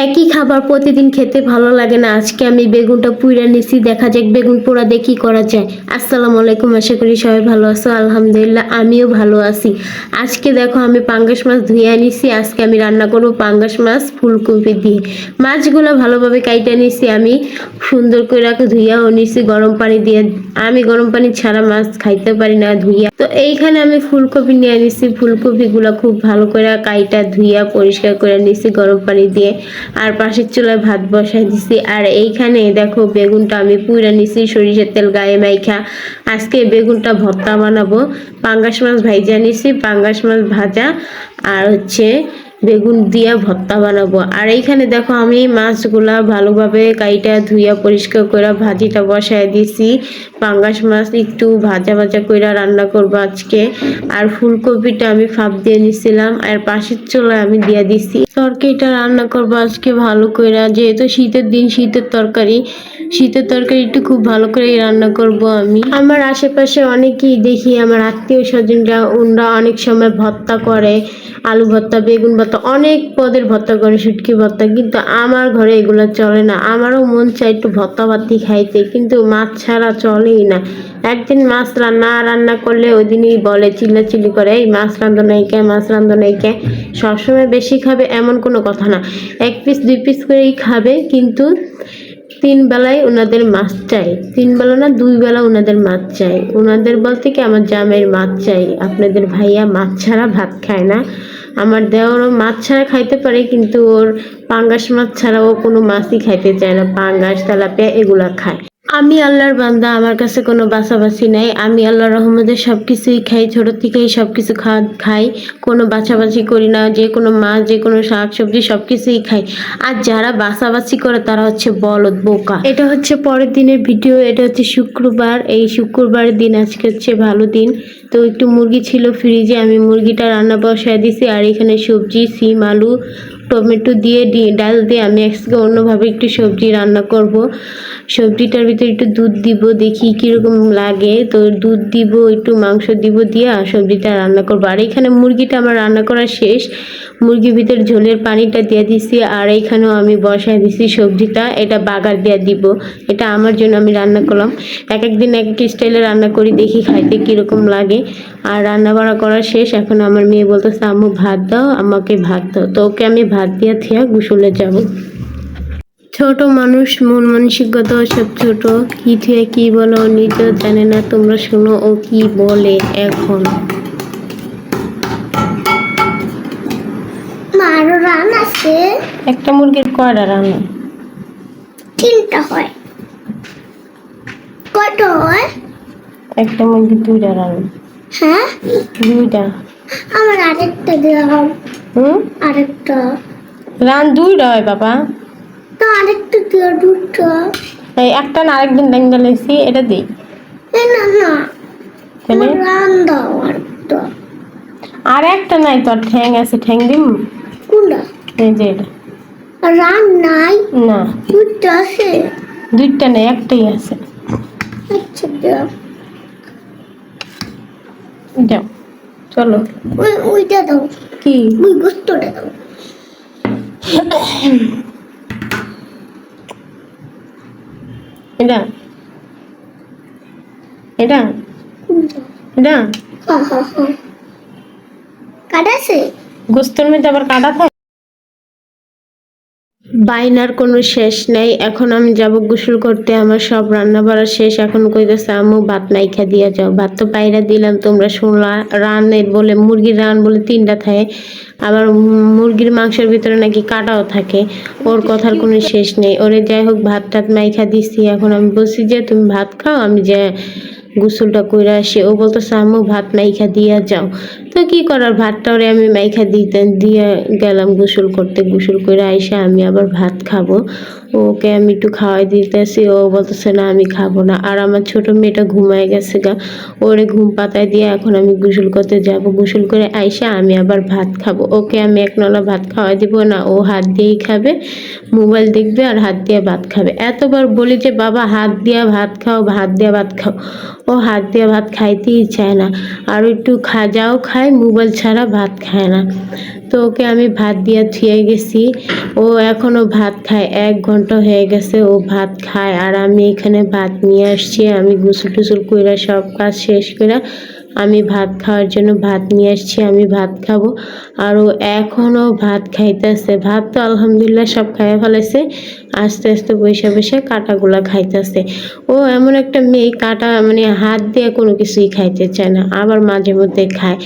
একই খাবার প্রতিদিন খেতে ভালো লাগে না। আজকে আমি বেগুনটা পুইরা নিছি, দেখা যাক বেগুন পোড়া দিয়ে কি করা যায়। আসসালামু আলাইকুম, আশা করি সবাই ভালো আছো। আলহামদুলিল্লাহ আমিও ভালো আছি। আজকে দেখো আমি পাঙ্গাস মাছ ধুয়ে নিছি। আজকে আমি রান্না করব পাঙ্গাস মাছ ফুলকপি দিয়ে। মাছগুলো ভালোভাবে কাইটা নিছি, আমি সুন্দর করে ধুইয়াও নিছি গরম পানি দিয়ে। আমি গরম পানি ছাড়া মাছ খাইতে পারি না ধুইয়া। তো এইখানে আমি ফুলকপি নিয়ে নিছি, ফুলকপিগুলো খুব ভালো করে কাইটা ধুইয়া পরিষ্কার করে নিছি গরম পানি দিয়ে। আর পাশের চুলায় ভাত বসাই দিছি। আর এইখানে দেখো বেগুনটা আমি পুইরা নিছি সরিষার তেল গায়ে মাইখা। আজকে বেগুনটা ভর্তা বানাবো। পাঙ্গাস মাছ ভাইজা নিছি, পাঙ্গাস মাছ ভাজা আর বেগুন দিয়া ভর্তা বানাবো। আর এইখানে দেখো আমি মাছগুলা ভালোভাবে কাইটা ধুইয়া পরিষ্কার করে ভাজিটা বসায় দিছি। পাঙ্গাস মাছ একটু ভাজা ভাজা কইরা রান্না করবো আজকে। আর ফুলকপিটা আমি ফাপ দিয়ে নিছিলাম, আর পাশের চুলায় আমি দিয়ে দিছি। তরকারিটা রান্না করবো আজকে ভালো কইরা, যেহেতু শীতের দিন, শীতের তরকারি একটু খুব ভালো করে রান্না করব আমি। আমার আশেপাশে অনেকেই দেখি, আমার আত্মীয় স্বজনরা ওনরা অনেক সময় ভর্তা করে, আলু ভর্তা, বেগুন ভর্তা, অনেক পদের ভর্তা করে, শুটকি ভর্তা। কিন্তু আমার ঘরে এগুলো চলে না। আমারও মন চায় একটু ভর্তা ভাতি খাইতে, কিন্তু মাছ ছাড়া চলেই না। একদিন মাছ রান্না করলে ওই দিনই বলে, চিল্লাচিল্লি করে, এই মাছ রান্ধো নাই কে, মাছ রান্ধো নাই কে। সবসময় বেশি খাবে এমন কোনো কথা না, এক পিস দুই পিস করেই খাবে, কিন্তু তিন বেলায় ওনাদের মাছ চাই। তিন বেলা না, দুই বেলা ওনাদের মাছ চাই। ওনাদের বলতে কি আমার জামাইয়ের মাছ চাই। আপনাদের ভাইয়া মাছ ছাড়া ভাত খায় না। আমার দেওরও মাছ ছাড়া খাইতে পারে, কিন্তু ওর পাঙ্গাস মাছ ছাড়া ও কোনো মাছই খাইতে চায় না। পাঙ্গাস, তেলাপিয়া এগুলা খায়। আমি আল্লাহর বান্দা, আমার কাছে কোনো বাছাবাছি নাই। আমি আল্লাহর রহমতে সবকিছুই খাই, ছোট থেকেই সবকিছু খাই, কোনো বাছাবাছি করি না। যে কোনো মাছ, যে কোনো শাক সবজি সবকিছুই খাই। আর যারা বাছাবাছি করে তারা হচ্ছে বলদ, বোকা। এটা হচ্ছে পরের দিনের ভিডিও। এটা হচ্ছে শুক্রবার। এই শুক্রবারের দিন আজকে হচ্ছে ভালো দিন। তো একটু মুরগি ছিল ফ্রিজে, আমি মুরগিটা রান্না বসায় দিছি। আর এখানে সবজি, সিম, আলু, টমেটো দিয়ে ডাল দিয়ে আমি আজকে অন্যভাবে একটু সবজি রান্না করব। সবজিটার ভিতরে একটু দুধ দিব, দেখি কিরকম লাগে। তো দুধ দিব, একটু মাংস দিব, দিয়া সবজিটা রান্না করবো। আর এখানে মুরগিটা আমার রান্না করা শেষ। মুরগির ভিতরে ঝোলের পানিটা দিয়ে দিছি। আর এইখানেও আমি বসায় দিছি সবজিটা, এটা বাগার দিয়ে দিব। এটা আমার জন্য আমি রান্না করলাম। এক একদিন এক এক স্টাইলে রান্না করি, দেখি খাইতে কিরকম লাগে। আর রান্না বাড়া করা শেষ। এখন আমার মেয়ে বলতেছে, আম্মু ভাত দাও, আমাকে ভাত দাও। তো ওকে আমি ভাত দিয়ে থিয়া গোসলে যাব। ছোট মানুষ, মন মানসিকতা সব ছোট। কি থুয়ে কি বলো নিজেও জানে না। তোমরা শোনো ও কি বলে এখন। মারো রান আছে। একটা মুরগির কয়টা রান্না? তিনটা হয়। কয়টা হয়? একটা মুরগির দুইটা রান্না। হ্যাঁ, দুইটা। আমার আরেকটা দাও। আরেকটা দুইটা হয় বাবা। তো আরেকটা দিও, দুটো। এই একটা না, আরেকদিন ডাঙ্গা লেছি, এটা দিই। না না, তাহলে রান দাও আরেকটা। আর একটা নাই, তোর ঠ্যাং আছে, ঠ্যাং দিম। কোনটা? এই যে এটা। রান নাই না, দুটো আছে। দুইটা নেই, একটাই আছে। আচ্ছা দাও। যাও, চলো। ওইটা দাও। কি? ওই গোস্তটা দাও। এটা এটা কোনটা? এটা হ্যাঁ হ্যাঁ হ্যাঁ, কাটা আছে। গোস্তের মধ্যে আবার কাটা থাকে। বাইনার কোনো শেষ নাই। এখন আমি যাব গোসল করতে, আমার সব রান্না বাড়া শেষ। এখন কইতেছে আম্মু ভাত নাইখা দিয়া যাও। ভাত তো পাইরা দিলাম, তোমরা শুনলা। রানের বলে, মুরগির রান বলে তিনটা থাকে। আবার মুরগির মাংসের ভিতরে নাকি কাটাও থাকে। ওর কথার কোনো শেষ নেই। ওরে যাই হোক, ভাত টাত মাইখা দিচ্ছি। এখন আমি বলছি যে তুমি ভাত খাও, আমি যে গোসলটা কইরা আসি। ও বলতেছে আম্মু ভাত মাইখা দিয়া যাও। তো কি করার, ভাতটা ওরে আমি মাইখা দিয়ে গেলাম গোসল করতে। গোসল করে আইসা আমি আবার ভাত খাবো। ওকে আমি একটু খাওয়াই দিতেছি, ও বলতেছে না আমি খাবো না। আর আমার ছোট মেয়েটা ঘুমায় গেছে গা, ওরে ঘুম পাতায় দিয়ে এখন আমি গোসল করতে যাব। গোসল করে আইসা আমি আবার ভাত খাবো। ওকে আমি এক নলা ভাত খাওয়াই দিব না, ও হাত দিয়েই খাবে, মোবাইল দেখবে আর হাত দিয়ে ভাত খাবে। এতবার বলি যে বাবা হাত দিয়ে ভাত খাও, হাত দিয়ে ভাত খাও, ও হাত দিয়ে ভাত খাইতেই চায় না। আর একটু যাও খায়, মোবাইল ছাড়া ভাত খায় না। তো ওকে আমি ভাত দিয়ে থুয়ে গেছি, ও এখনো ভাত খায়, 1 ঘন্টা হয়ে গেছে ও ভাত খায়। আর আমি এখানে ভাত নিয়ে আসছি, আমি গোসল টুসল কইরা সব কাজ শেষ করে আমি ভাত খাওয়ার জন্য ভাত নিয়ে আসছি, আমি ভাত খাবো। আর ও এখনো ভাত খাইতেছে, ভাত তো আলহামদুলিল্লাহ সব খাইয়া ফেলেছে, আস্তে আস্তে বসে বসে কাটাগুলা খাইতেছে। ও এমন একটা মেয়ে, কাটা মানে হাত দিয়ে কোনো কিছুই খাইতে চায় না, আবার মাঝে মধ্যে খায়।